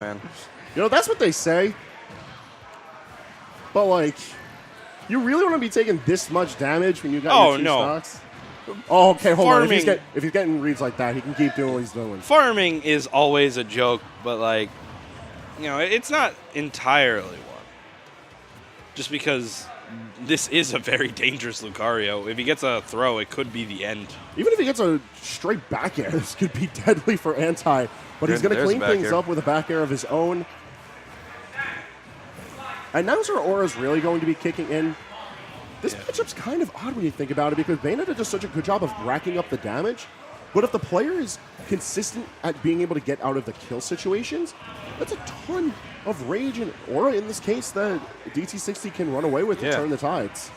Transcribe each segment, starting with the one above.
man. You know, that's what they say. But, like, you really want to be taking this much damage when you got your two stocks? Oh, okay, hold on. If he's getting reads like that, he can keep doing what he's doing. Farming is always a joke, but, like, you know, it's not entirely one. Just because this is a very dangerous Lucario. If he gets a throw, it could be the end. Even if he gets a straight back air, this could be deadly for Anti. But he's going to clean things up with a back air of his own. And now's where Aura's really going to be kicking in. This matchup's kind of odd when you think about it because Bayonetta does such a good job of racking up the damage. But if the player is consistent at being able to get out of the kill situations, that's a ton of rage and aura in this case that DT60 can run away with and turn the tides.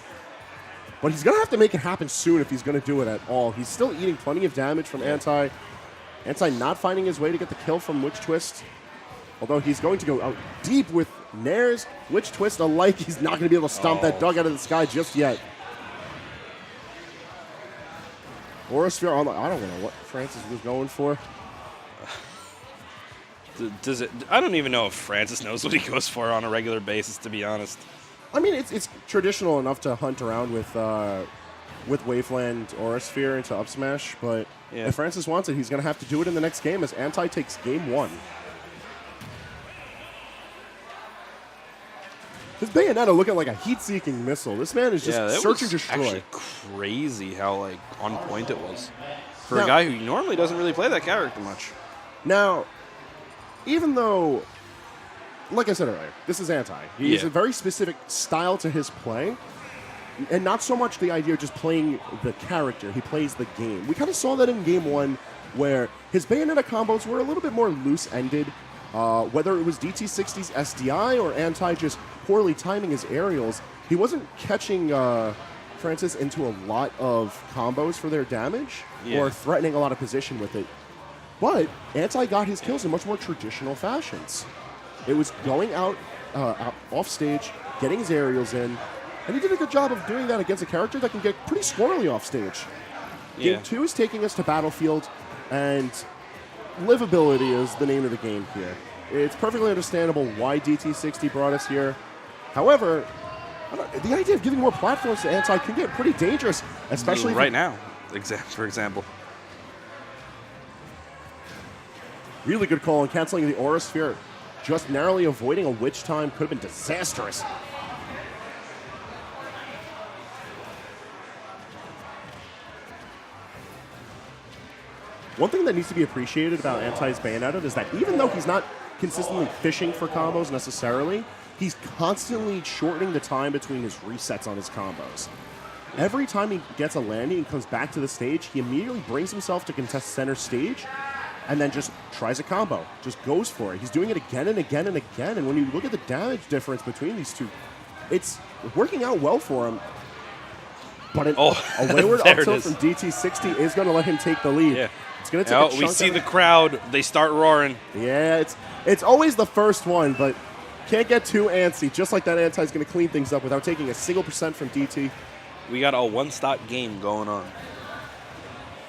But he's going to have to make it happen soon if he's going to do it at all. He's still eating plenty of damage from Anti. Anti not finding his way to get the kill from Witch Twist. Although he's going to go out deep with Nair's, Witch Twist alike. He's not going to be able to stomp that dog out of the sky just yet. Aura Sphere, I don't know what Francis was going for. Does it? I don't even know if Francis knows what he goes for on a regular basis, to be honest. I mean, it's traditional enough to hunt around with Waveland Aura Sphere into up smash, but if Francis wants it, he's going to have to do it in the next game as Anti takes game 1. This Bayonetta looking like a heat-seeking missile. This man is just search and destroy. Actually crazy how like on point it was for a guy who normally doesn't really play that character much. Now, even though, like I said earlier, this is Anti. He has a very specific style to his play, and not so much the idea of just playing the character. He plays the game. We kind of saw that in Game 1, where his Bayonetta combos were a little bit more loose-ended. Whether it was DT60's SDI or Anti just poorly timing his aerials, he wasn't catching Francis into a lot of combos for their damage or threatening a lot of position with it. But Anti got his kills in much more traditional fashions. It was going out off stage, getting his aerials in, and he did a good job of doing that against a character that can get pretty squirrely off stage. Game 2 is taking us to Battlefield, and livability is the name of the game here. It's perfectly understandable why DT60 brought us here. However, the idea of giving more platforms to Anti can get pretty dangerous, especially right now, for example. Really good call on canceling the Aura Sphere. Just narrowly avoiding a Witch Time could have been disastrous. One thing that needs to be appreciated about Anti's Bayonetta is that even though he's not consistently fishing for combos necessarily, he's constantly shortening the time between his resets on his combos. Every time he gets a landing and comes back to the stage, he immediately brings himself to contest center stage and then just tries a combo, just goes for it. He's doing it again and again and again, and when you look at the damage difference between these two, it's working out well for him. But a wayward up tilt from DT60 is going to let him take the lead. Yeah. It's going to take a chunk. We see the crowd. They start roaring. Yeah, it's always the first one, but can't get too antsy. Just like that, Anti's going to clean things up without taking a single percent from DT. We got a one-stock game going on.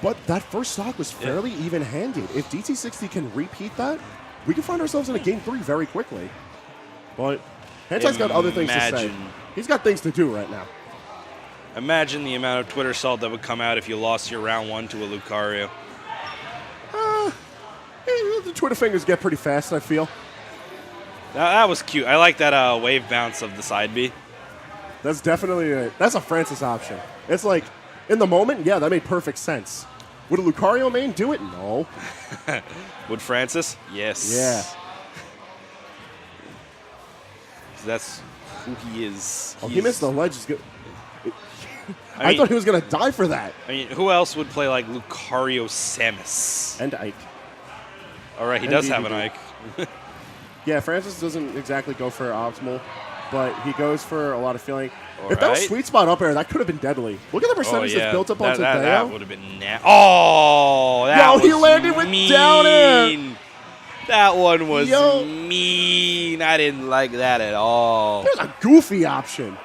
But that first stock was fairly even-handed. If DT60 can repeat that, we can find ourselves in a Game 3 very quickly. But Anti's got other things to say. He's got things to do right now. Imagine the amount of Twitter salt that would come out if you lost your round 1 to a Lucario. The Twitter fingers get pretty fast, I feel. That was cute. I like that wave bounce of the side B. That's definitely that's a Francis option. It's like, in the moment, yeah, that made perfect sense. Would a Lucario main do it? No. Would Francis? Yes. Yeah. That's who he is. Oh, he missed the ledge. I thought he was going to die for that. I mean, who else would play like Lucario Samus? And Ike. All right, he does have an Ike. Yeah, Francis doesn't exactly go for optimal, but he goes for a lot of feeling. If that was sweet spot up air, that could have been deadly. Look at the percentage that's built up onto Deo. That would have been that was he landed with down air. That one was mean. I didn't like that at all. There's a goofy option.